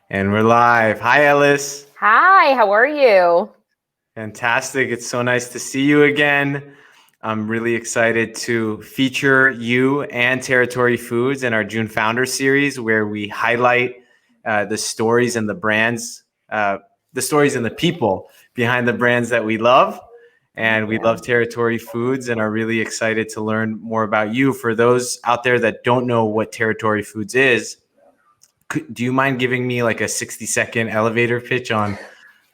And we're live. Hi, Ellis. Hi, how are you? Fantastic. It's so nice to see you again. I'm really excited to feature you and Territory Foods in our June Founder Series, where we highlight the stories and the brands, the stories and the people behind the brands that we love. And we love Territory Foods and are really excited to learn more about you. For those out there that don't know what Territory Foods is, do you mind giving me like a 60-second elevator pitch on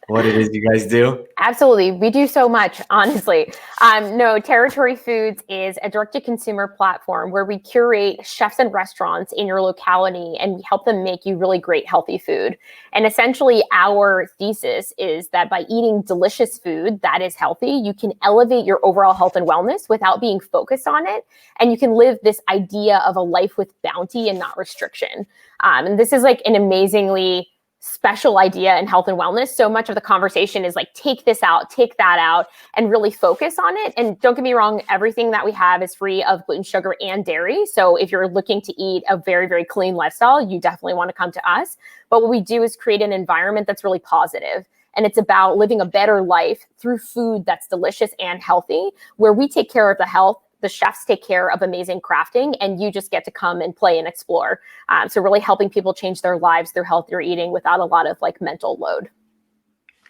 what it is you guys do? Absolutely. We do so much, honestly. No, Territory Foods is a direct-to-consumer platform where we curate chefs and restaurants in your locality and we help them make you really great, healthy food. And essentially, our thesis is that by eating delicious food that is healthy, you can elevate your overall health and wellness without being focused on it. And you can live this idea of a life with bounty and not restriction. And this is like an amazingly special idea in health and wellness. So much of the conversation is like, take this out, take that out, and really focus on it. And don't get me wrong, everything that we have is free of gluten, sugar, and dairy. So if you're looking to eat a very, very clean lifestyle, you definitely want to come to us. But what we do is create an environment that's really positive. And it's about living a better life through food that's delicious and healthy, where we take care of the health. The chefs take care of amazing crafting, and you just get to come and play and explore. So really helping people change their lives through healthier eating without a lot of like mental load.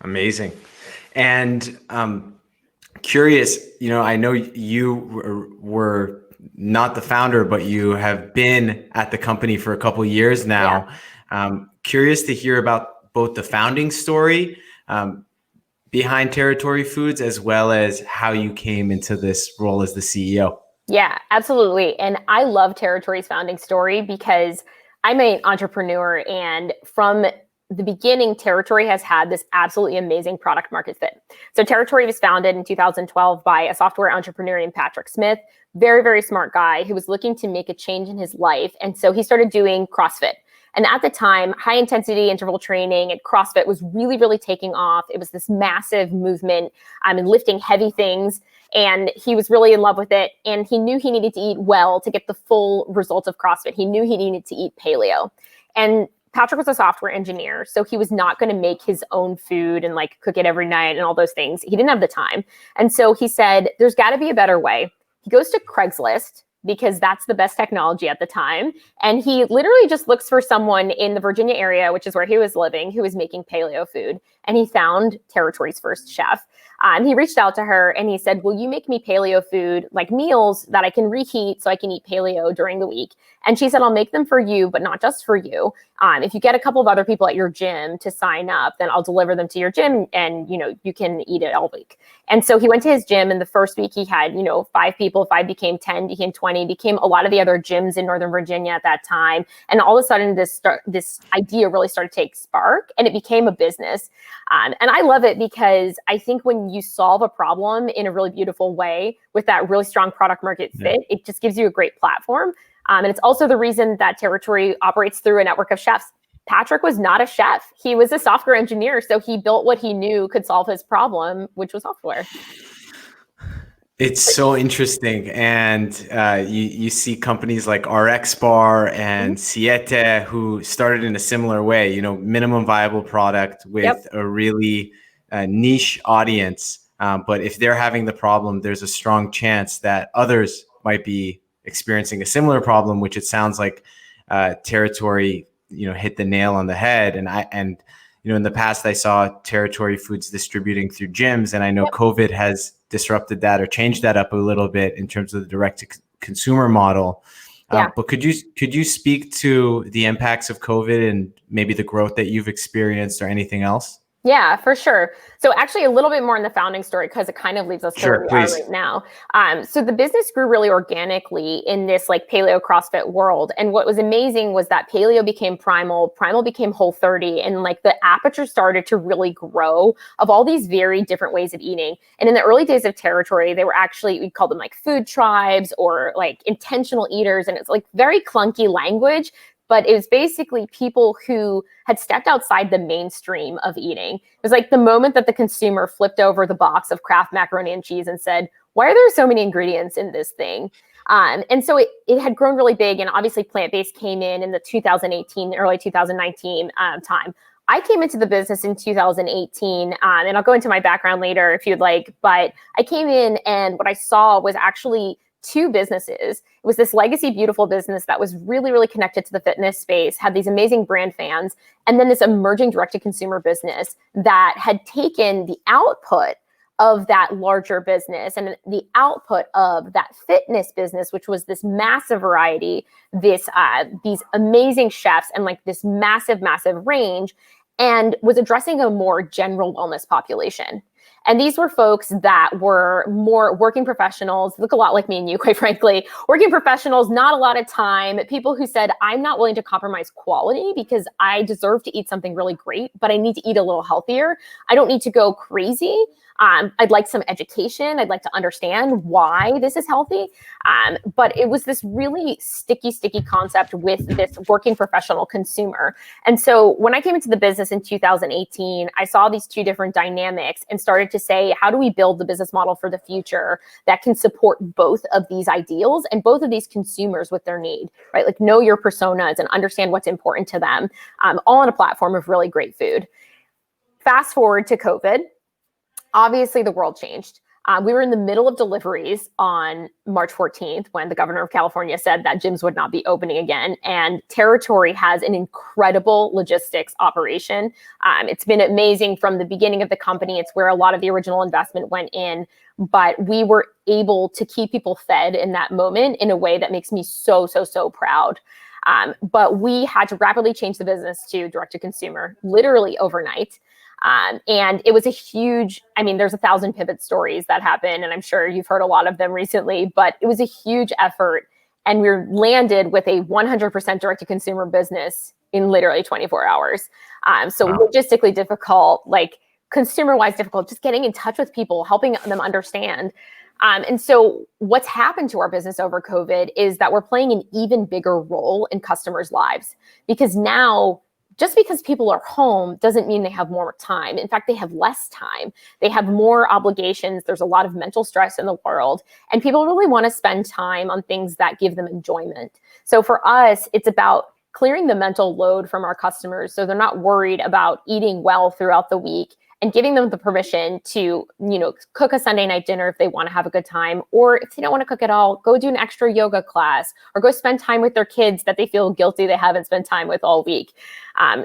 Amazing. And curious, I know you were not the founder, but you have been at the company for a couple of years now. Yeah. Curious to hear about both the founding story behind Territory Foods, as well as how you came into this role as the CEO. Yeah, absolutely. And I love Territory's founding story because I'm an entrepreneur, and from the beginning, Territory has had this absolutely amazing product market fit. So Territory was founded in 2012 by a software entrepreneur named Patrick Smith, very, very smart guy who was looking to make a change in his life. And so he started doing CrossFit. And at the time, high intensity interval training and CrossFit was really, really taking off. It was this massive movement and lifting heavy things. And he was really in love with it. And he knew he needed to eat well to get the full results of CrossFit. He knew he needed to eat paleo. And Patrick was a software engineer, so he was not going to make his own food and like cook it every night and all those things. He didn't have the time. And so he said, there's got to be a better way. He goes to Craigslist, because that's the best technology at the time. And he literally just looks for someone in the Virginia area, which is where he was living, who was making paleo food. And he found Territory's first chef. And he reached out to her and he said, will you make me paleo food, like meals that I can reheat so I can eat paleo during the week? And she said, I'll make them for you, but not just for you. If you get a couple of other people at your gym to sign up, then I'll deliver them to your gym and, you can eat it all week. And so he went to his gym, and the first week he had, 5 people, 5 became 10, became 20, became a lot of the other gyms in Northern Virginia at that time. And all of a sudden this idea really started to take spark, and it became a business. And I love it because I think when you solve a problem in a really beautiful way with that really strong product market fit, it just gives you a great platform. And it's also the reason that Territory operates through a network of chefs. Patrick was not a chef. He was a software engineer. So he built what he knew could solve his problem, which was software. It's so interesting. And you see companies like RX Bar and Siete who started in a similar way, minimum viable product with a really niche audience. But if they're having the problem, there's a strong chance that others might be experiencing a similar problem, which it sounds like Territory hit the nail on the head. And in the past, I saw Territory Foods distributing through gyms, and I know COVID has disrupted that or changed that up a little bit in terms of the direct to consumer model. But could you speak to the impacts of COVID and maybe the growth that you've experienced or anything else? Yeah, for sure. So actually a little bit more in the founding story, because it kind of leads us to where we are right now. So the business grew really organically in this like paleo CrossFit world. And what was amazing was that paleo became primal became Whole30, and like the aperture started to really grow of all these very different ways of eating. And in the early days of Territory, they were actually, we'd call them like food tribes or like intentional eaters. And it's like very clunky language, but it was basically people who had stepped outside the mainstream of eating. It was like the moment that the consumer flipped over the box of Kraft macaroni and cheese and said, why are there so many ingredients in this thing? And so it had grown really big, and obviously plant-based came in the 2018, early 2019 time. I came into the business in 2018, and I'll go into my background later if you'd like, but I came in and what I saw was actually two businesses. It was this legacy beautiful business that was really, really connected to the fitness space, had these amazing brand fans, and then this emerging direct-to-consumer business that had taken the output of that larger business and the output of that fitness business, which was this massive variety, these amazing chefs and like this massive, massive range, and was addressing a more general wellness population. And these were folks that were more working professionals, look a lot like me and you, quite frankly, working professionals, not a lot of time, people who said, I'm not willing to compromise quality because I deserve to eat something really great, but I need to eat a little healthier. I don't need to go crazy. I'd like some education. I'd like to understand why this is healthy. But it was this really sticky concept with this working professional consumer. And so when I came into the business in 2018, I saw these two different dynamics and started to say, how do we build the business model for the future that can support both of these ideals and both of these consumers with their need, right? Like know your personas and understand what's important to them, all on a platform of really great food. Fast forward to COVID. Obviously, the world changed. We were in the middle of deliveries on March 14th when the governor of California said that gyms would not be opening again. And Territory has an incredible logistics operation. It's been amazing from the beginning of the company. It's where a lot of the original investment went in. But we were able to keep people fed in that moment in a way that makes me so proud. But we had to rapidly change the business to direct to consumer, literally overnight. And it was a huge, there's 1,000 pivot stories that happen, and I'm sure you've heard a lot of them recently, but it was a huge effort. And we landed with a 100% direct-to-consumer business in literally 24 hours. So wow. Logistically difficult, like consumer-wise difficult, just getting in touch with people, helping them understand. And so what's happened to our business over COVID is that we're playing an even bigger role in customers' lives, because now, just because people are home doesn't mean they have more time. In fact, they have less time. They have more obligations. There's a lot of mental stress in the world, and people really want to spend time on things that give them enjoyment. So for us, it's about clearing the mental load from our customers so they're not worried about eating well throughout the week, and giving them the permission to, cook a Sunday night dinner if they want to have a good time, or if they don't want to cook at all, go do an extra yoga class or go spend time with their kids that they feel guilty they haven't spent time with all week.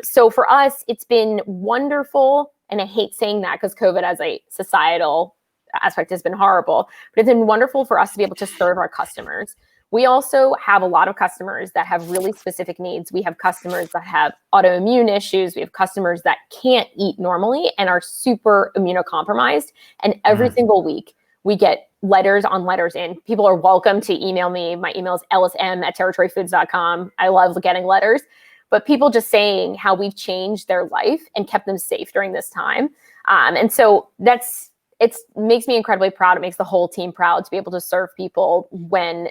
So for us, it's been wonderful. And I hate saying that because COVID as a societal aspect has been horrible, but it's been wonderful for us to be able to serve our customers. We also have a lot of customers that have really specific needs. We have customers that have autoimmune issues. We have customers that can't eat normally and are super immunocompromised. And every single week we get letters on letters in. People are welcome to email me. My email is ellism@territoryfoods.com. I love getting letters, but people just saying how we've changed their life and kept them safe during this time. And so it makes me incredibly proud. It makes the whole team proud to be able to serve people when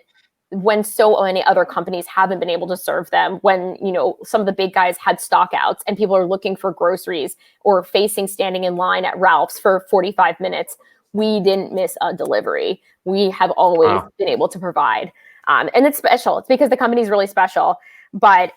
so many other companies haven't been able to serve them, when, some of the big guys had stockouts and people are looking for groceries or facing standing in line at Ralph's for 45 minutes. We didn't miss a delivery. We have always been able to provide. And it's special. It's because the company is really special, but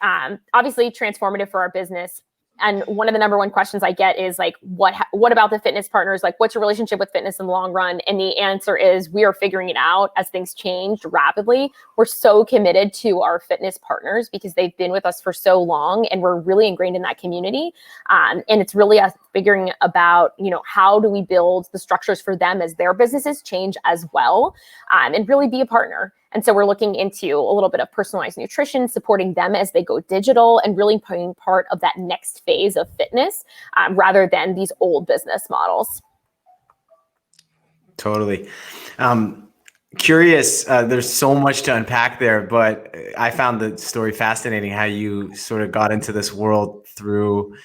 obviously transformative for our business. And one of the number one questions I get is like, what about the fitness partners? Like, what's your relationship with fitness in the long run? And the answer is we are figuring it out as things changed rapidly. We're so committed to our fitness partners because they've been with us for so long and we're really ingrained in that community. And it's really us figuring about, how do we build the structures for them as their businesses change as well, and really be a partner. And so we're looking into a little bit of personalized nutrition, supporting them as they go digital and really being part of that next phase of fitness, rather than these old business models. Totally. Curious, there's so much to unpack there, but I found the story fascinating, how you sort of got into this world through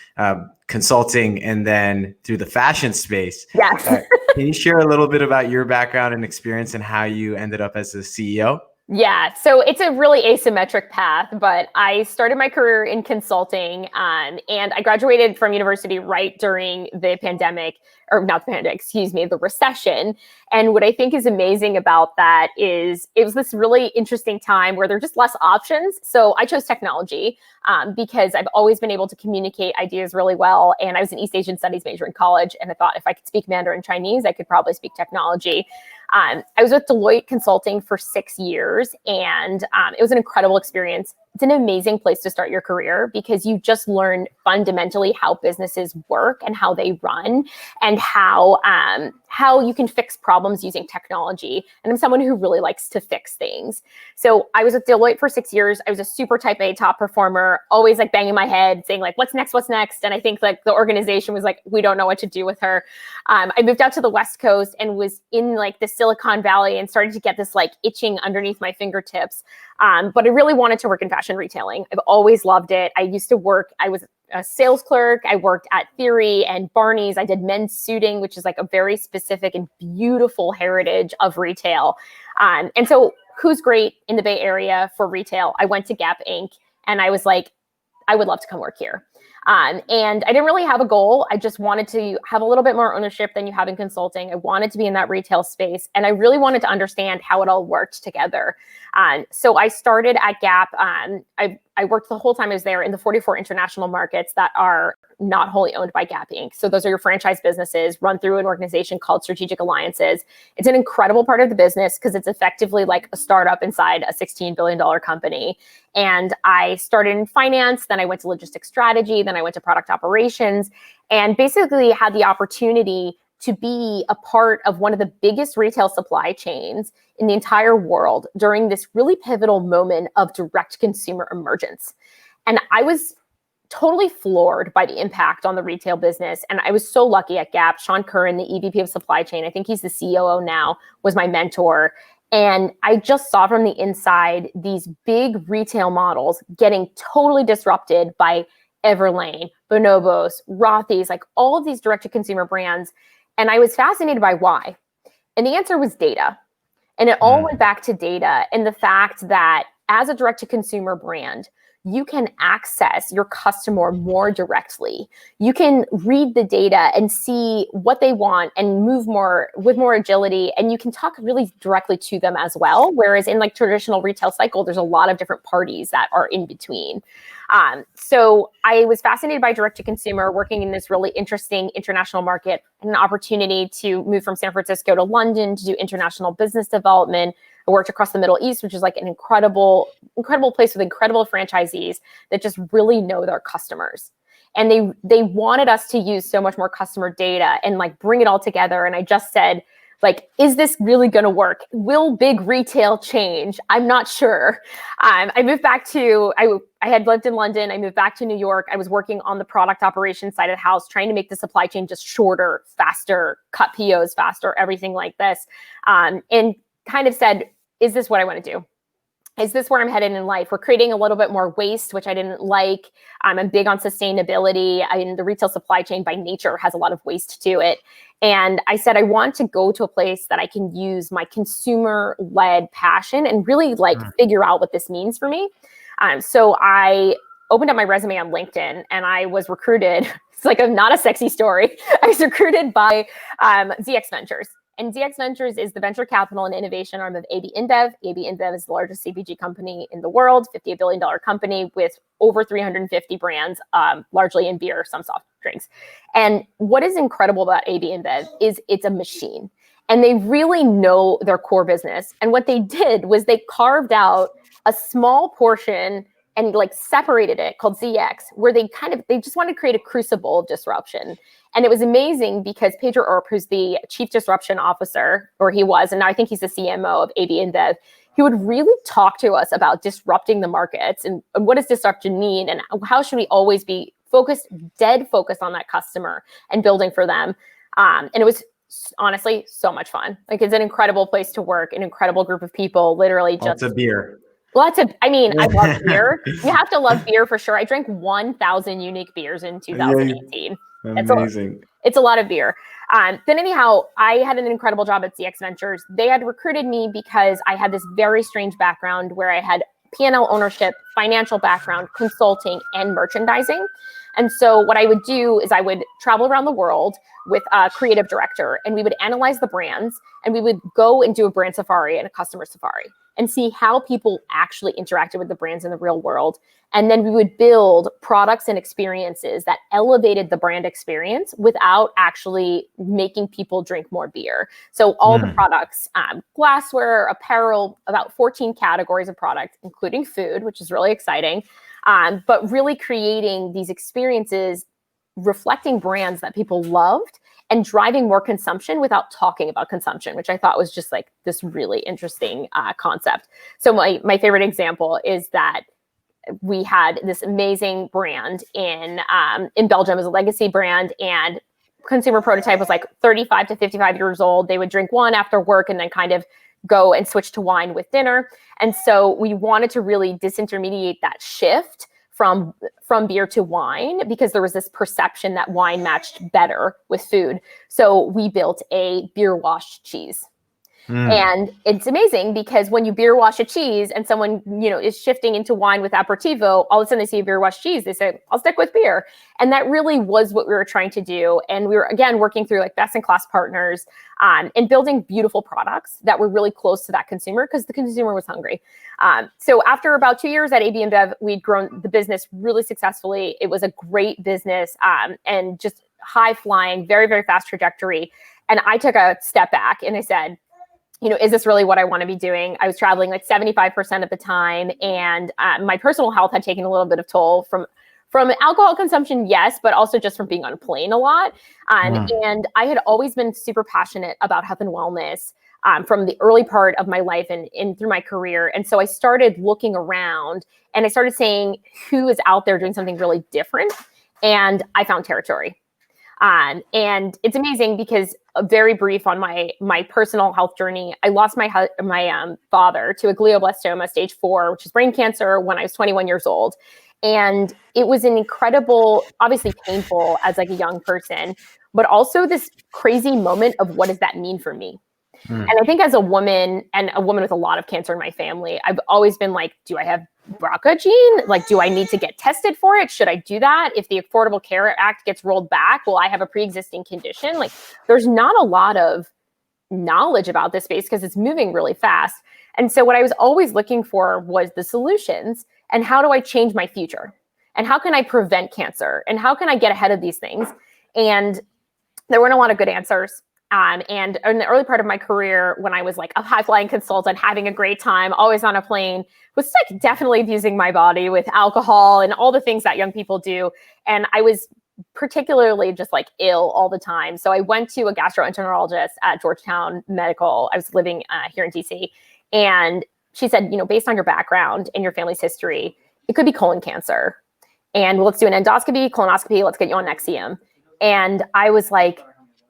consulting and then through the fashion space. Yes. Can you share a little bit about your background and experience and how you ended up as a CEO? Yeah, so it's a really asymmetric path, but I started my career in consulting, and I graduated from university right during the pandemic. or not the pandemic, excuse me, the recession. And what I think is amazing about that is it was this really interesting time where there are just less options. So I chose technology because I've always been able to communicate ideas really well. And I was an East Asian Studies major in college. And I thought if I could speak Mandarin Chinese, I could probably speak technology. I was with Deloitte Consulting for 6 years, and it was an incredible experience. It's an amazing place to start your career because you just learn fundamentally how businesses work and how they run and how you can fix problems using technology. And I'm someone who really likes to fix things. So I was with Deloitte for 6 years. I was a super type A top performer, always like banging my head saying like, what's next? What's next? And I think like the organization was like, we don't know what to do with her. I moved out to the West Coast and was in like the Silicon Valley and started to get this like itching underneath my fingertips. But I really wanted to work in fashion retailing. I've always loved it. I used to work, I was a sales clerk. I worked at Theory and Barney's. I did men's suiting, which is like a very specific and beautiful heritage of retail. And so who's great in the Bay Area for retail? I went to Gap Inc. and I was like, I would love to come work here. And I didn't really have a goal. I just wanted to have a little bit more ownership than you have in consulting. I wanted to be in that retail space. And I really wanted to understand how it all worked together. So I started at Gap. I worked the whole time I was there in the 44 international markets that are not wholly owned by Gap Inc. So those are your franchise businesses run through an organization called Strategic Alliances. It's an incredible part of the business because it's effectively like a startup inside a $16 billion company. And I started in finance, then I went to logistics strategy, then I went to product operations, and basically had the opportunity to be a part of one of the biggest retail supply chains in the entire world during this really pivotal moment of direct consumer emergence. And I was totally floored by the impact on the retail business. And I was so lucky at Gap. Sean Curran, the EVP of supply chain, I think he's the COO now, was my mentor. And I just saw from the inside these big retail models getting totally disrupted by Everlane, Bonobos, Rothy's, like all of these direct-to-consumer brands. And I was fascinated by why. And the answer was data. And it all went back to data and the fact that as a direct-to-consumer brand, you can access your customer more directly. You can read the data and see what they want and move more with more agility. And you can talk really directly to them as well. Whereas in like traditional retail cycle, there's a lot of different parties that are in between. So I was fascinated by direct to consumer, working in this really interesting international market, and an opportunity to move from San Francisco to London to do international business development. I worked across the Middle East, which is like an incredible place with incredible franchisees that just really know their customers. And they wanted us to use so much more customer data and like bring it all together. And I just said, like, is this really going to work? Will big retail change? I'm not sure. I moved back to, I had lived in London. I moved back to New York. I was working on the product operations side of the house, trying to make the supply chain just shorter, faster, cut POs faster, everything like this. And kind of said, is this what I want to do? Is this where I'm headed in life? We're creating a little bit more waste, which I didn't like. I'm big on sustainability. The retail supply chain by nature has a lot of waste to it. And I said, I want to go to a place that I can use my consumer-led passion and really like figure out what this means for me. So I opened up my resume on LinkedIn and I was recruited. It's like not a sexy story. I was recruited by ZX Ventures. And ZX Ventures is the venture capital and innovation arm of AB InBev. AB InBev is the largest CPG company in the world, $58 billion company with over 350 brands, largely in beer, some soft drinks. And what is incredible about AB InBev is it's a machine. And they really know their core business. And what they did was they carved out a small portion and like separated it called ZX, where they just wanted to create a crucible of disruption. And it was amazing because Pedro Earp, who's the chief disruption officer, or he was, and now I think he's the CMO of AB InBev, he would really talk to us about disrupting the markets and what does disruption mean and how should we always be dead focused on that customer and building for them. And it was honestly so much fun. Like it's an incredible place to work, an incredible group of people, literally just— Lots of beer. I love beer. You have to love beer for sure. I drank 1,000 unique beers in 2018. Amazing. It's a lot of beer. Then anyhow, I had an incredible job at ZX Ventures. They had recruited me because I had this very strange background where I had P&L ownership, financial background, consulting, and merchandising. And so what I would do is I would travel around the world with a creative director, and we would analyze the brands, and we would go and do a brand safari and a customer safari and see how people actually interacted with the brands in the real world. And then we would build products and experiences that elevated the brand experience without actually making people drink more beer. So all the products, glassware, apparel, about 14 categories of product, including food, which is really exciting. But really creating these experiences reflecting brands that people loved and driving more consumption without talking about consumption, which I thought was just like this really interesting concept. So my favorite example is that we had this amazing brand in Belgium as a legacy brand, and consumer prototype was like 35 to 55 years old. They would drink one after work and then kind of go and switch to wine with dinner. And so we wanted to really disintermediate that shift from beer to wine, because there was this perception that wine matched better with food. So we built a beer washed cheese. And it's amazing because when you beer wash a cheese and someone, is shifting into wine with aperitivo, all of a sudden they see a beer washed cheese, they say, I'll stick with beer. And that really was what we were trying to do. And we were, again, working through like best in class partners and building beautiful products that were really close to that consumer, because the consumer was hungry. So after about 2 years at AB InBev, we'd grown the business really successfully. It was a great business and just high flying, very, very fast trajectory. And I took a step back and I said, is this really what I want to be doing? I was traveling like 75% of the time, and my personal health had taken a little bit of toll from alcohol consumption, yes, but also just from being on a plane a lot. And I had always been super passionate about health and wellness from the early part of my life and through my career. And so I started looking around and I started saying, who is out there doing something really different? And I found Territory. And it's amazing because very brief on my personal health journey, I lost my father to a glioblastoma stage 4, which is brain cancer, when I was 21 years old. And it was an incredible, obviously painful as like a young person, but also this crazy moment of what does that mean for me? And I think as a woman, and a woman with a lot of cancer in my family, I've always been like, do I have BRCA gene? Like, do I need to get tested for it? Should I do that? If the Affordable Care Act gets rolled back, will I have a pre-existing condition? Like, there's not a lot of knowledge about this space because it's moving really fast. And so what I was always looking for was the solutions, and how do I change my future? And how can I prevent cancer? And how can I get ahead of these things? And there weren't a lot of good answers. And in the early part of my career, when I was like a high-flying consultant, having a great time, always on a plane, was like definitely abusing my body with alcohol and all the things that young people do. And I was particularly just like ill all the time. So I went to a gastroenterologist at Georgetown Medical. I was living here in DC. And she said, based on your background and your family's history, it could be colon cancer. And let's do an endoscopy, colonoscopy, let's get you on Nexium. And I was like,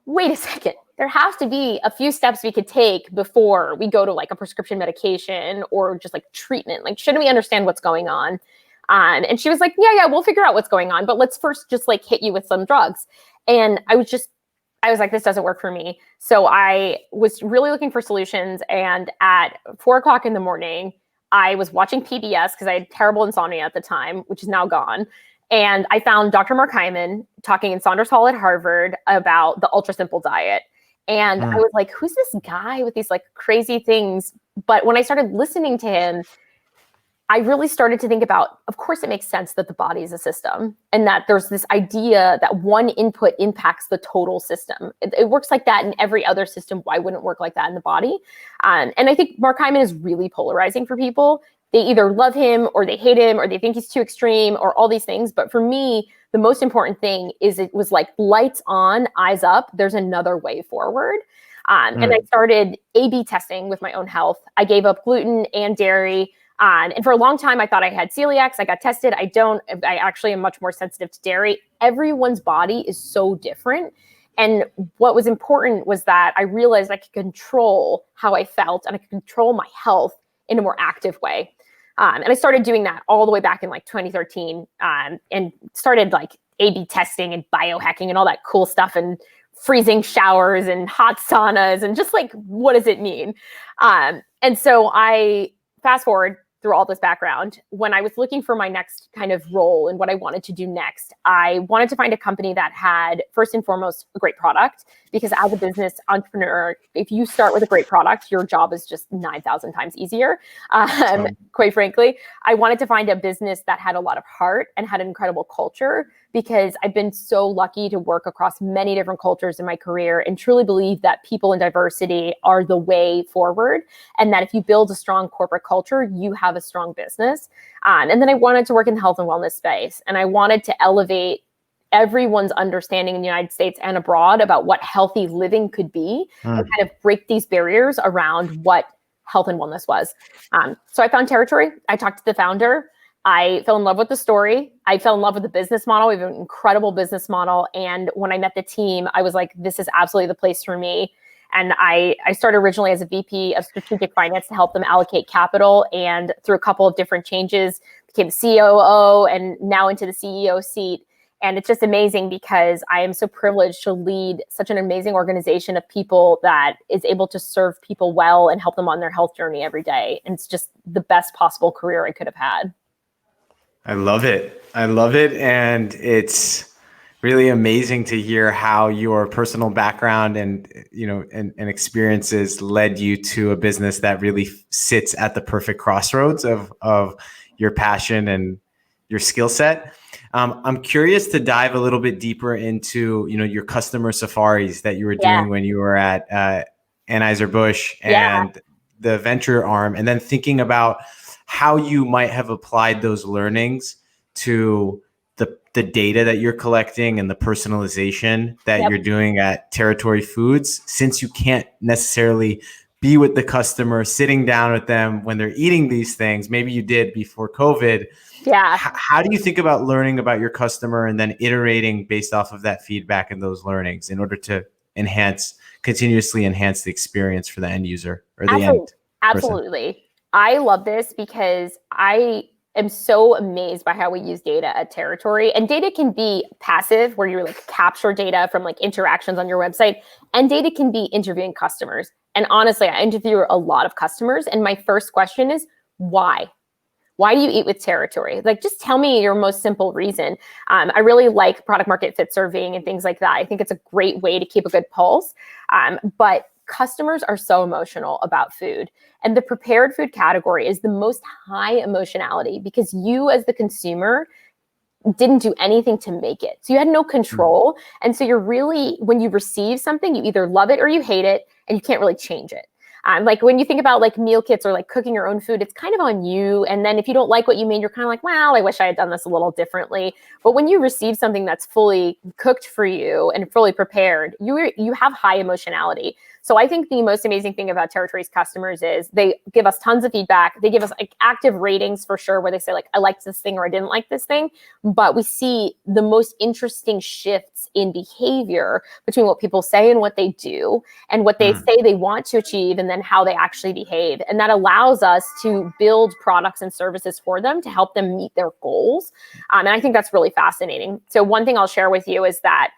wait a second. There has to be a few steps we could take before we go to like a prescription medication or just like treatment. Like, shouldn't we understand what's going on? And she was like, yeah, we'll figure out what's going on, but let's first just like hit you with some drugs. And I was like, this doesn't work for me. So I was really looking for solutions. And at 4:00 in the morning, I was watching PBS because I had terrible insomnia at the time, which is now gone. And I found Dr. Mark Hyman talking in Saunders Hall at Harvard about the ultra simple diet. And I was like, who's this guy with these like crazy things? But when I started listening to him, I really started to think about, of course, it makes sense that the body is a system and that there's this idea that one input impacts the total system. It works like that in every other system. Why wouldn't it work like that in the body? And I think Mark Hyman is really polarizing for people. They either love him or they hate him or they think he's too extreme or all these things. But for me, the most important thing is it was like lights on, eyes up. There's another way forward. And I started A/B testing with my own health. I gave up gluten and dairy. And for a long time, I thought I had celiac. I got tested. I don't. I actually am much more sensitive to dairy. Everyone's body is so different. And what was important was that I realized I could control how I felt and I could control my health in a more active way. And I started doing that all the way back in like 2013 and started like A/B testing and biohacking and all that cool stuff and freezing showers and hot saunas and just like, what does it mean? And so I fast forward through all this background, when I was looking for my next kind of role and what I wanted to do next, I wanted to find a company that had, first and foremost, a great product. Because as a business entrepreneur, if you start with a great product, your job is just 9,000 times easier. Quite frankly, I wanted to find a business that had a lot of heart and had an incredible culture, because I've been so lucky to work across many different cultures in my career and truly believe that people and diversity are the way forward. And that if you build a strong corporate culture, you have a strong business. And then I wanted to work in the health and wellness space. And I wanted to elevate everyone's understanding in the United States and abroad about what healthy living could be, and kind of break these barriers around what health and wellness was. So I found Territory. I talked to the founder. I fell in love with the story. I fell in love with the business model. We have an incredible business model. And when I met the team, I was like, this is absolutely the place for me. And I started originally as a VP of strategic finance to help them allocate capital. And through a couple of different changes, became COO and now into the CEO seat. And it's just amazing because I am so privileged to lead such an amazing organization of people that is able to serve people well and help them on their health journey every day. And it's just the best possible career I could have had. I love it. I love it. And it's really amazing to hear how your personal background and, and experiences led you to a business that really sits at the perfect crossroads of your passion and your skill set. I'm curious to dive a little bit deeper into, your customer safaris that you were doing when you were at Anheuser-Busch and the venture arm, and then thinking about how you might have applied those learnings to the data that you're collecting and the personalization that you're doing at Territory Foods, since you can't necessarily be with the customer, sitting down with them when they're eating these things. Maybe you did before COVID. Yeah. How do you think about learning about your customer and then iterating based off of that feedback and those learnings in order to continuously enhance the experience for the end user or the end person? Absolutely. I love this because I am so amazed by how we use data at Territory. And data can be passive, where you like capture data from like interactions on your website, and data can be interviewing customers. And honestly, I interview a lot of customers, and my first question is, why? Why do you eat with Territory? Like, just tell me your most simple reason. I really like product market fit surveying and things like that. I think it's a great way to keep a good pulse. But customers are so emotional about food. And the prepared food category is the most high emotionality, because you as the consumer didn't do anything to make it. So you had no control. And so you're really, when you receive something, you either love it or you hate it, and you can't really change it. Like when you think about like meal kits or like cooking your own food, it's kind of on you. And then if you don't like what you made, you're kind of like, well, I wish I had done this a little differently. But when you receive something that's fully cooked for you and fully prepared, you have high emotionality. So I think the most amazing thing about Territory's customers is they give us tons of feedback. They give us like active ratings for sure, where they say like, I liked this thing or I didn't like this thing. But we see the most interesting shifts in behavior between what people say and what they do, and what they say they want to achieve, and then how they actually behave. And that allows us to build products and services for them to help them meet their goals. And I think that's really fascinating. So one thing I'll share with you is that,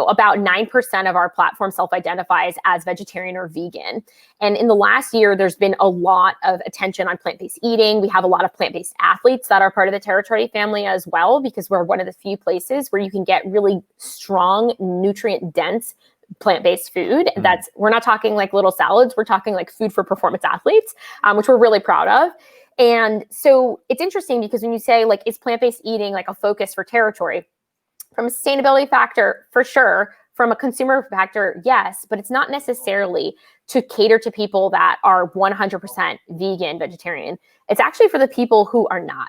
about 9% of our platform self-identifies as vegetarian or vegan. And in the last year, there's been a lot of attention on plant-based eating. We have a lot of plant-based athletes that are part of the Territory family as well, because we're one of the few places where you can get really strong, nutrient-dense plant-based food. We're not talking like little salads. We're talking like food for performance athletes, which we're really proud of. And so it's interesting because when you say like, is plant-based eating like a focus for Territory? From a sustainability factor, for sure. From a consumer factor, yes, but it's not necessarily to cater to people that are 100% vegan, vegetarian. It's actually for the people who are not.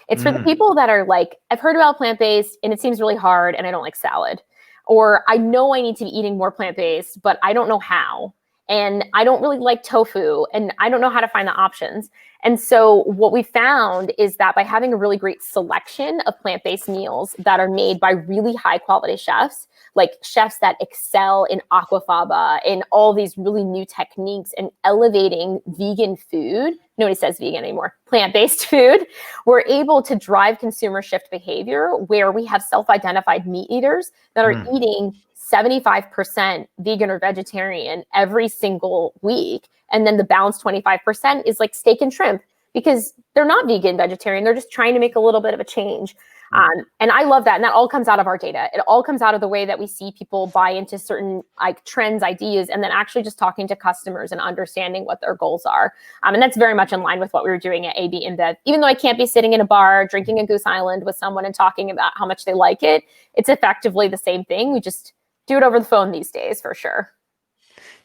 It's for the people that are like, I've heard about plant-based and it seems really hard and I don't like salad. Or I know I need to be eating more plant-based, but I don't know how. And I don't really like tofu, and I don't know how to find the options. And so what we found is that by having a really great selection of plant-based meals that are made by really high quality chefs, like chefs that excel in aquafaba, in all these really new techniques and elevating vegan food, nobody says vegan anymore, plant-based food, we're able to drive consumer shift behavior where we have self-identified meat eaters that are eating 75% vegan or vegetarian every single week. And then the balanced 25% is like steak and shrimp, because they're not vegan, vegetarian. They're just trying to make a little bit of a change. And I love that. And that all comes out of our data. It all comes out of the way that we see people buy into certain like trends, ideas, and then actually just talking to customers and understanding what their goals are. And that's very much in line with what we were doing at AB InBev. Even though I can't be sitting in a bar drinking a Goose Island with someone and talking about how much they like it, it's effectively the same thing. We just do it over the phone these days for sure.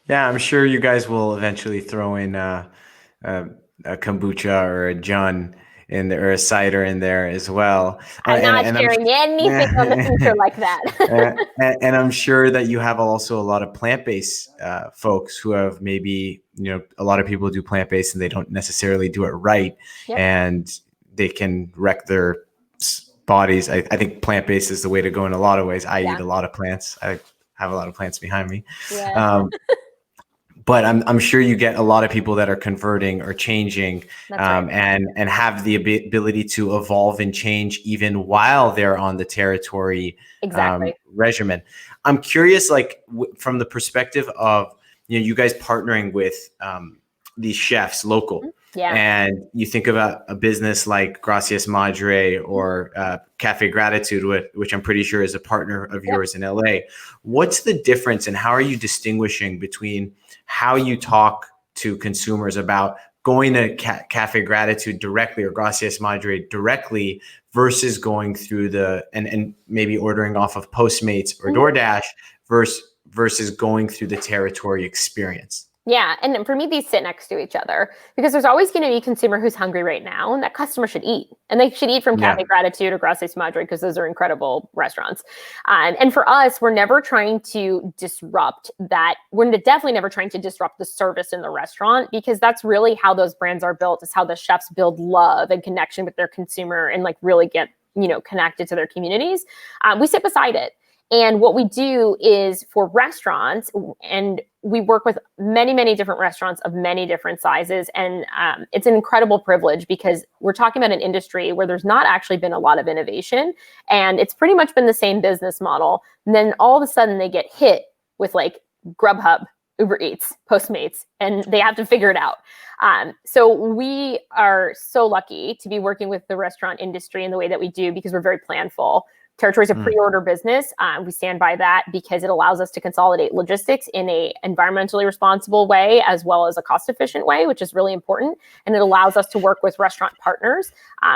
Yeah, I'm sure you guys will eventually throw in a kombucha or a JOON in there, or a cider in there as well. I'm not sharing anything on the future like that. And I'm sure that you have also a lot of plant-based folks who have maybe, a lot of people do plant-based and they don't necessarily do it right. Yep. And they can wreck their bodies. I think plant-based is the way to go in a lot of ways. I eat a lot of plants. I have a lot of plants behind me. Yeah. But I'm sure you get a lot of people that are converting or changing, right. and have the ability to evolve and change even while they're on the territory regimen. I'm curious, like from the perspective of you guys partnering with these chefs local, and you think about a business like Gracias Madre or Cafe Gratitude, which I'm pretty sure is a partner of yours in LA. What's the difference, and how are you distinguishing between how you talk to consumers about going to Cafe Gratitude directly or Gracias Madre directly versus going through and maybe ordering off of Postmates or DoorDash versus going through the territory experience? Yeah. And for me, these sit next to each other because there's always going to be a consumer who's hungry right now, and that customer should eat. And they should eat from Cafe Gratitude or Gracias Madre because those are incredible restaurants. And for us, we're never trying to disrupt that. We're definitely never trying to disrupt the service in the restaurant, because that's really how those brands are built. It's how the chefs build love and connection with their consumer and like really get, connected to their communities. We sit beside it. And what we do is for restaurants, and we work with many, many different restaurants of many different sizes. And it's an incredible privilege because we're talking about an industry where there's not actually been a lot of innovation, and it's pretty much been the same business model. And then all of a sudden they get hit with like Grubhub, Uber Eats, Postmates, and they have to figure it out. So we are so lucky to be working with the restaurant industry in the way that we do, because we're very planful. Territory is a pre-order business. We stand by that because it allows us to consolidate logistics in a environmentally responsible way as well as a cost-efficient way, which is really important. And it allows us to work with restaurant partners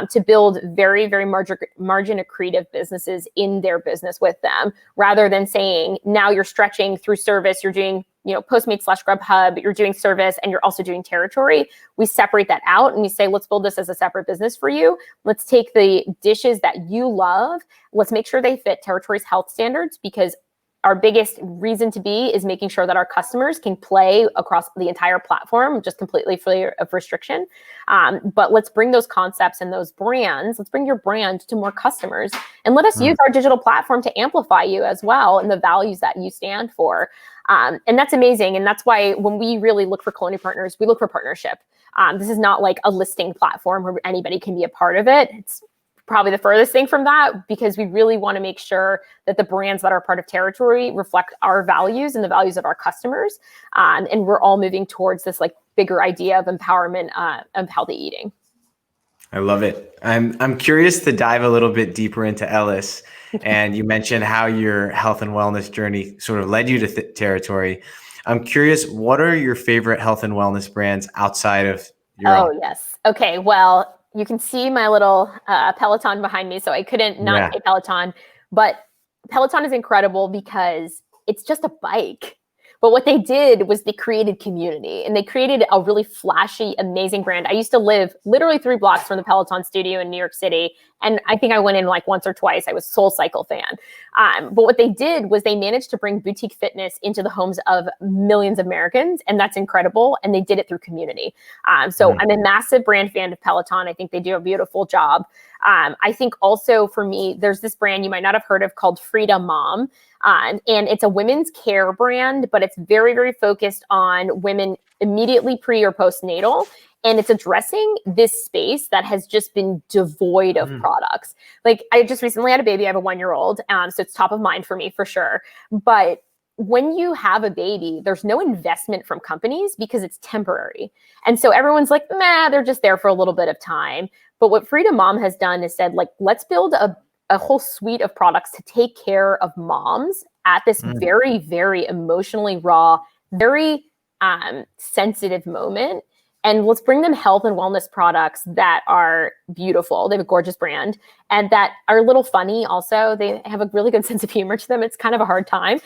to build very, very margin accretive businesses in their business with them, rather than saying, now you're stretching through service, you're doing Postmates / Grubhub, you're doing service and you're also doing territory. We separate that out and we say, let's build this as a separate business for you. Let's take the dishes that you love. Let's make sure they fit territory's health standards, because our biggest reason to be is making sure that our customers can play across the entire platform, just completely free of restriction. But let's bring those concepts and those brands, let's bring your brand to more customers, and let us use our digital platform to amplify you as well and the values that you stand for. And that's amazing. And that's why when we really look for culinary partners, we look for partnership. This is not like a listing platform where anybody can be a part of it. It's probably the furthest thing from that, because we really want to make sure that the brands that are part of territory reflect our values and the values of our customers. And we're all moving towards this like bigger idea of empowerment of healthy eating. I love it. I'm curious to dive a little bit deeper into Ellis. And you mentioned how your health and wellness journey sort of led you to territory. I'm curious, what are your favorite health and wellness brands outside of your own? Yes. Okay. Well, you can see my little Peloton behind me, so I couldn't not say Peloton. But Peloton is incredible because it's just a bike. But what they did was they created community, and they created a really flashy, amazing brand. I used to live literally 3 blocks from the Peloton studio in New York City. And I think I went in like once or twice. I was a SoulCycle fan. But what they did was they managed to bring boutique fitness into the homes of millions of Americans. And that's incredible. And they did it through community. So I'm a massive brand fan of Peloton. I think they do a beautiful job. I think also for me, there's this brand you might not have heard of called Freedom Mom. And it's a women's care brand, but it's very, very focused on women immediately pre or postnatal. And it's addressing this space that has just been devoid of products. Like I just recently had a baby. I have a 1-year-old. So it's top of mind for me for sure. But when you have a baby, there's no investment from companies because it's temporary. And so everyone's like, nah, they're just there for a little bit of time. But what Freedom Mom has done is said, like, let's build a whole suite of products to take care of moms at this very, very emotionally raw, very sensitive moment. And let's bring them health and wellness products that are beautiful. They have a gorgeous brand and that are a little funny also. They have a really good sense of humor to them. It's kind of a hard time.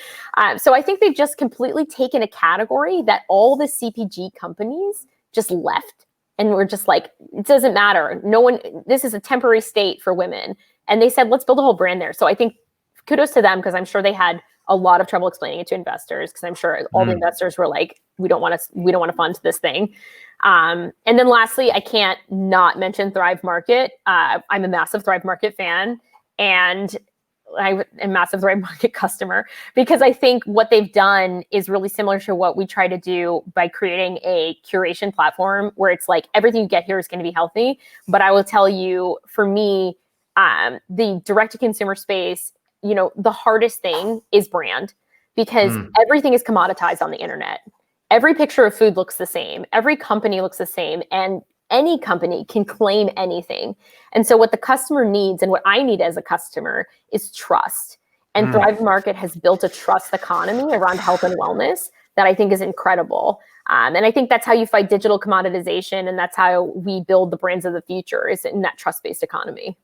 So I think they've just completely taken a category that all the CPG companies just left. And we're just like, it doesn't matter. No one, this is a temporary state for women. And they said, let's build a whole brand there. So I think kudos to them because I'm sure they had a lot of trouble explaining it to investors because I'm sure all the investors were like, we don't want to fund this thing. And then lastly, I can't not mention Thrive Market. I'm a massive Thrive Market fan and I'm a massive Thrive Market customer because I think what they've done is really similar to what we try to do by creating a curation platform where it's like everything you get here is going to be healthy. But I will tell you, for me, the direct-to-consumer space, the hardest thing is brand because everything is commoditized on the internet. Every picture of food looks the same. Every company looks the same. And any company can claim anything. And so what the customer needs and what I need as a customer is trust. And Thrive Market has built a trust economy around health and wellness that I think is incredible. And I think that's how you fight digital commoditization. And that's how we build the brands of the future is in that trust-based economy.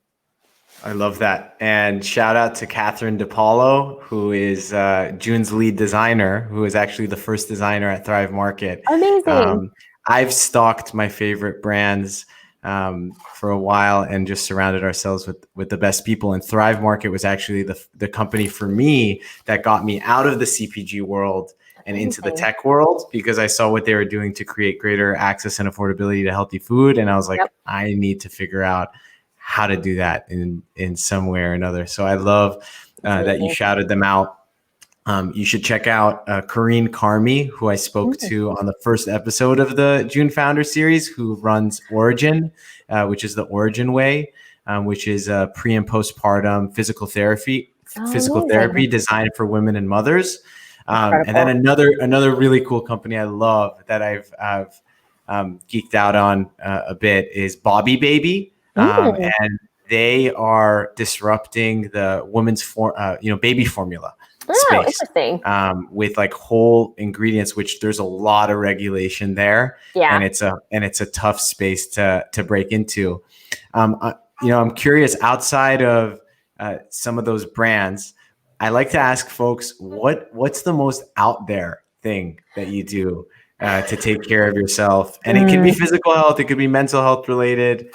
I love that. And shout out to Catherine DePaulo, who is JOON's lead designer, who is actually the first designer at Thrive Market. Amazing. I've stalked my favorite brands for a while and just surrounded ourselves with the best people. And Thrive Market was actually the company for me that got me out of the CPG world and into the tech world because I saw what they were doing to create greater access and affordability to healthy food. And I was like, I need to figure out how to do that in some way or another. So I love that you shouted them out. You should check out Kareen Karmi, who I spoke to on the first episode of the JOON Founder Series, who runs Origin, which is the Origin Way, which is pre and postpartum physical therapy designed for women and mothers. And then another really cool company I love that I've geeked out on a bit is Bobby Baby. And they are disrupting the women's baby formula space with like whole ingredients, which there's a lot of regulation there. And it's a tough space to break into. I'm curious, outside of some of those brands, I like to ask folks, what's the most out there thing that you do to take care of yourself? And it can be physical health, it could be mental health related.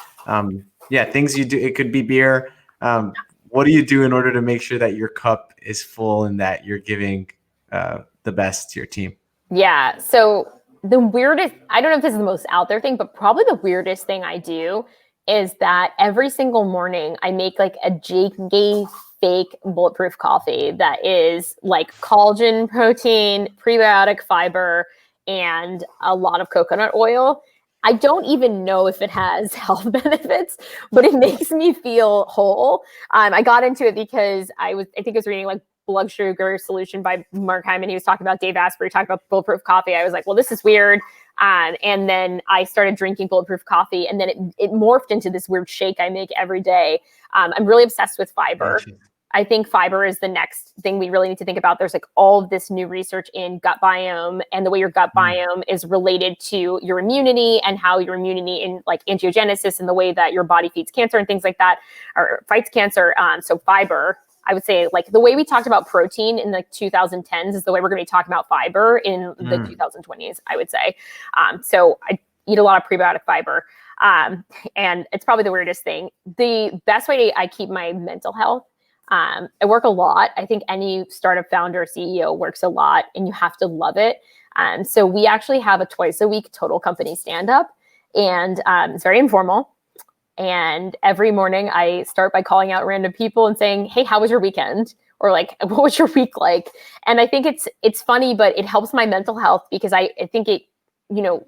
Things you do. It could be beer. What do you do in order to make sure that your cup is full and that you're giving the best to your team? Yeah. So the weirdest, I don't know if this is the most out there thing, but probably the weirdest thing I do is that every single morning I make like a JK fake bulletproof coffee that is like collagen, protein, prebiotic fiber, and a lot of coconut oil. I don't even know if it has health benefits, but it makes me feel whole. I got into it because I think I was reading like Blood Sugar Solution by Mark Hyman. He was talking about Dave Asprey, talking about bulletproof coffee. I was like, well, this is weird. And then I started drinking bulletproof coffee and then it morphed into this weird shake I make every day. I'm really obsessed with fiber. I think fiber is the next thing we really need to think about. There's like all of this new research in gut biome and the way your gut biome is related to your immunity and how your immunity in like angiogenesis and the way that your body feeds cancer and things like that or fights cancer. So fiber, I would say like the way we talked about protein in the 2010s is the way we're going to be talking about fiber in the 2020s, I would say. So I eat a lot of prebiotic fiber. And it's probably the weirdest thing. The best way I keep my mental health, I work a lot. I think any startup founder, CEO works a lot and you have to love it. So we actually have a twice a week total company stand-up and it's very informal. And every morning I start by calling out random people and saying, hey, how was your weekend? Or like, what was your week like? And I think it's funny, but it helps my mental health because I think it,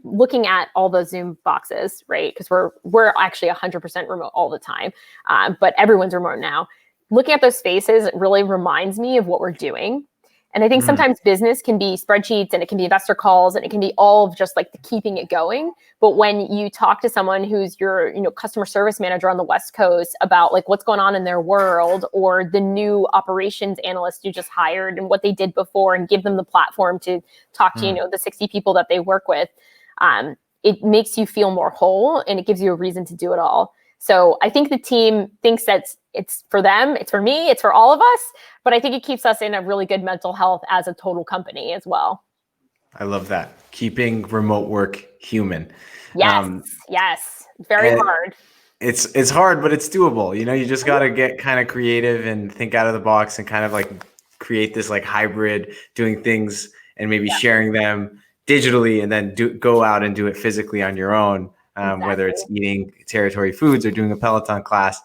looking at all those Zoom boxes, right? Because we're actually 100% remote all the time, but everyone's remote now. Looking at those faces really reminds me of what we're doing. And I think sometimes business can be spreadsheets and it can be investor calls and it can be all of just like the keeping it going. But when you talk to someone who's your, customer service manager on the West Coast about like what's going on in their world, or the new operations analyst you just hired and what they did before, and give them the platform to talk to, the 60 people that they work with, it makes you feel more whole and it gives you a reason to do it all. So I think the team thinks that it's for them, it's for me, it's for all of us, but I think it keeps us in a really good mental health as a total company as well. I love that. Keeping remote work human. Yes. Very hard. It's hard, but it's doable. You just got to get kind of creative and think out of the box and kind of like create this like hybrid doing things and maybe sharing them digitally and then go out and do it physically on your own. Whether it's eating Territory Foods or doing a Peloton class.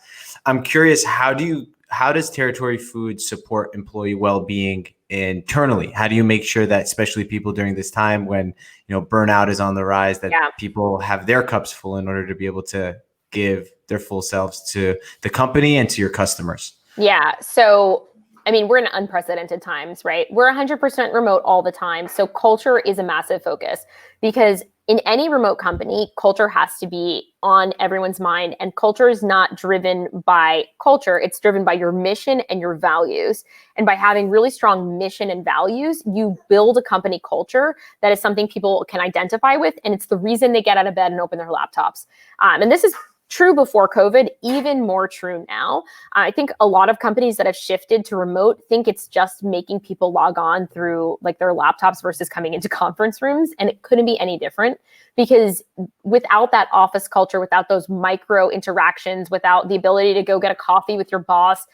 I'm curious, how does Territory Foods support employee well-being internally? How do you make sure that, especially people during this time when, burnout is on the rise, that people have their cups full in order to be able to give their full selves to the company and to your customers? Yeah. So, we're in unprecedented times, right? We're 100% remote all the time. So culture is a massive focus, because in any remote company, culture has to be on everyone's mind. And culture is not driven by culture. It's driven by your mission and your values. And by having really strong mission and values, you build a company culture that is something people can identify with. And it's the reason they get out of bed and open their laptops. And this is true before COVID, even more true now. I think a lot of companies that have shifted to remote think it's just making people log on through like their laptops versus coming into conference rooms. And it couldn't be any different, because without that office culture, without those micro interactions, without the ability to go get a coffee with your boss,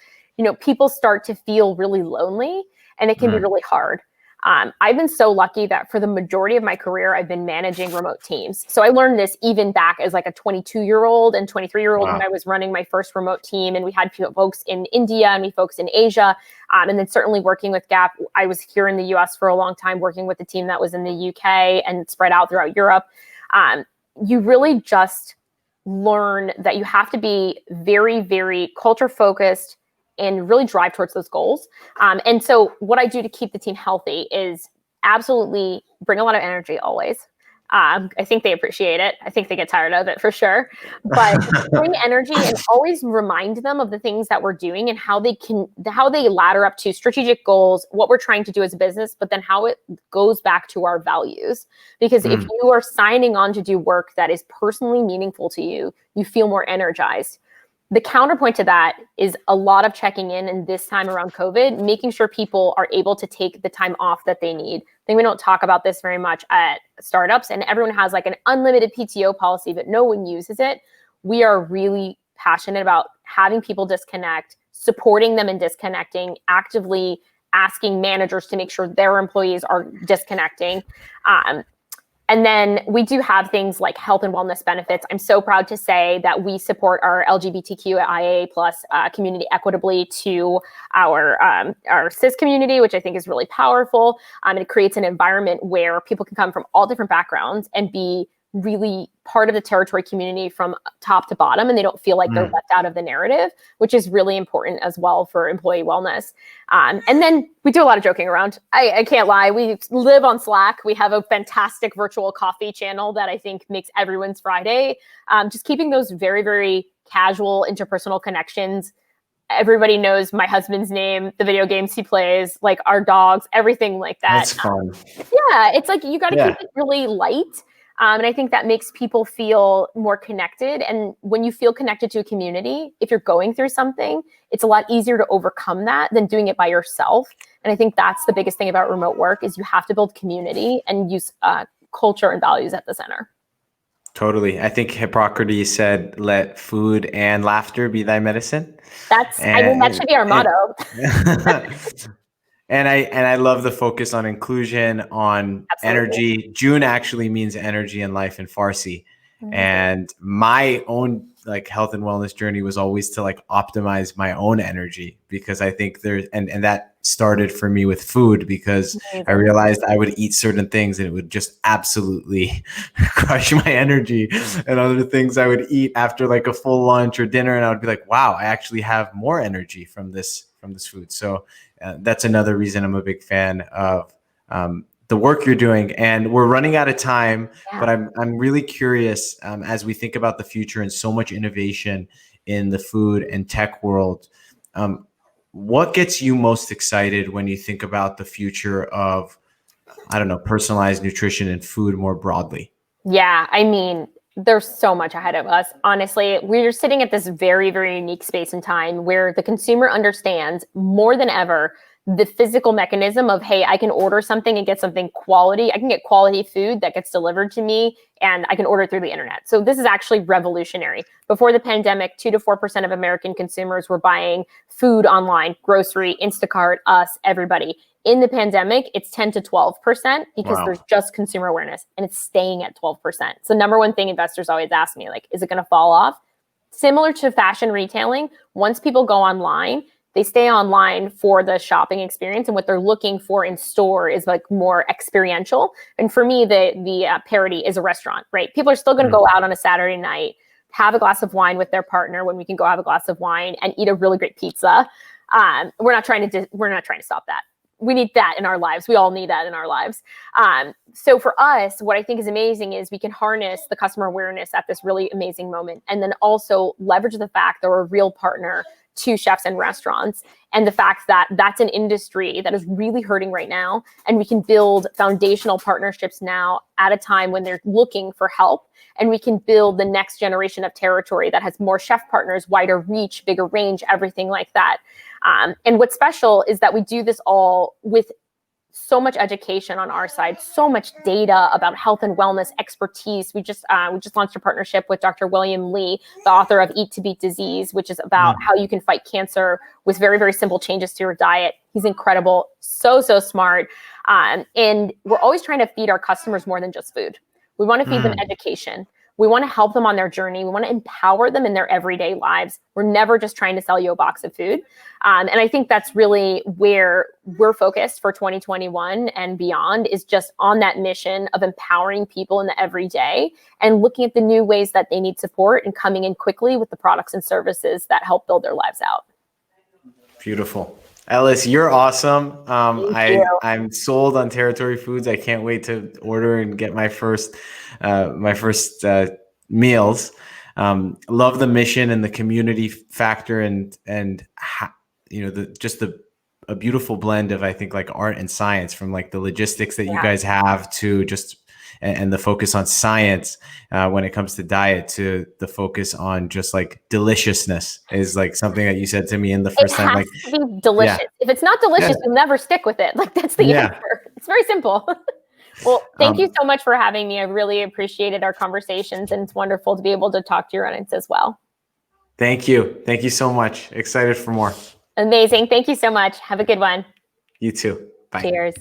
people start to feel really lonely, and it can be really hard. I've been so lucky that for the majority of my career, I've been managing remote teams. So I learned this even back as like a 22-year-old and 23-year-old when I was running my first remote team. And we had folks in India and we folks in Asia. And then certainly working with Gap, I was here in the US for a long time, working with a team that was in the UK and spread out throughout Europe. You really just learn that you have to be very, very culture focused and really drive towards those goals. And so what I do to keep the team healthy is absolutely bring a lot of energy always. I think they appreciate it. I think they get tired of it for sure. But bring energy and always remind them of the things that we're doing and how they ladder up to strategic goals, what we're trying to do as a business, but then how it goes back to our values. Because if you are signing on to do work that is personally meaningful to you, you feel more energized. The counterpoint to that is a lot of checking in, and this time around COVID, making sure people are able to take the time off that they need. I think we don't talk about this very much at startups, and everyone has like an unlimited PTO policy, but no one uses it. We are really passionate about having people disconnect, supporting them in disconnecting, actively asking managers to make sure their employees are disconnecting. And then we do have things like health and wellness benefits. I'm so proud to say that we support our LGBTQIA+ community equitably to our cis community, which I think is really powerful. And it creates an environment where people can come from all different backgrounds and be really part of the Territory community from top to bottom, and they don't feel like they're left out of the narrative, which is really important as well for employee wellness. And then we do a lot of joking around. I can't lie. We live on Slack. We have a fantastic virtual coffee channel that I think makes everyone's Friday. Just keeping those very, very casual interpersonal connections. Everybody knows my husband's name, the video games he plays, like our dogs, everything like that. That's fun. Yeah, it's like you got to keep it really light. And I think that makes people feel more connected. And when you feel connected to a community, if you're going through something, it's a lot easier to overcome that than doing it by yourself. And I think that's the biggest thing about remote work is you have to build community and use culture and values at the center. Totally. I think Hippocrates said, let food and laughter be thy medicine. That should be our motto. And I love the focus on inclusion, on energy. JOON actually means energy and life in Farsi. And my own like health and wellness journey was always to like optimize my own energy, because I think and that started for me with food, because I realized I would eat certain things and it would just absolutely crush my energy, and other things I would eat after like a full lunch or dinner, and I would be like, wow, I actually have more energy from this food. So that's another reason I'm a big fan of the work you're doing. And we're running out of time, but I'm really curious as we think about the future and so much innovation in the food and tech world. What gets you most excited when you think about the future of, I don't know, personalized nutrition and food more broadly? Yeah, I mean, there's so much ahead of us. Honestly, we're sitting at this very, very unique space and time where the consumer understands more than ever the physical mechanism of, hey, I can order something and get something quality. I can get quality food that gets delivered to me, and I can order it through the internet. So this is actually revolutionary. Before the pandemic, 2 to 4% of American consumers were buying food online, grocery, Instacart, us, everybody. In the pandemic, it's 10 to 12% because there's just consumer awareness, and it's staying at 12%. So number one thing investors always ask me, like, is it going to fall off? Similar to fashion retailing, once people go online, they stay online for the shopping experience, and what they're looking for in store is like more experiential. And for me, the parity is a restaurant, right? People are still going to go out on a Saturday night, have a glass of wine with their partner when we can go have a glass of wine and eat a really great pizza. We're not trying to stop that. We need that in our lives. We all need that in our lives. So for us, what I think is amazing is we can harness the customer awareness at this really amazing moment, and then also leverage the fact that we're a real partner to chefs and restaurants, and the fact that that's an industry that is really hurting right now. And we can build foundational partnerships now at a time when they're looking for help. And we can build the next generation of territory that has more chef partners, wider reach, bigger range, everything like that. And what's special is that we do this all with so much education on our side, so much data about health and wellness expertise. We just launched a partnership with Dr. William Lee, the author of Eat to Beat Disease, which is about how you can fight cancer with very, very simple changes to your diet. He's incredible, so smart. And we're always trying to feed our customers more than just food. We want to feed them education. We want to help them on their journey. We want to empower them in their everyday lives. We're never just trying to sell you a box of food. And I think that's really where we're focused for 2021 and beyond, is just on that mission of empowering people in the everyday and looking at the new ways that they need support and coming in quickly with the products and services that help build their lives out. Beautiful. Ellis, you're awesome. Thank you. I'm sold on Territory Foods. I can't wait to order and get my first meals. Love the mission and the community factor, and a beautiful blend of, I think, like art and science, from like the logistics that you guys have to just and the focus on science when it comes to diet, to the focus on just like deliciousness is like something that you said to me in the first time. Like, it has to be delicious. If it's not delicious, you'll never stick with it. Like, that's the answer. It's very simple. Well, thank you so much for having me. I really appreciated our conversations, and it's wonderful to be able to talk to your audience as well. Thank you. Thank you so much. Excited for more. Amazing. Thank you so much. Have a good one. You too. Bye. Cheers.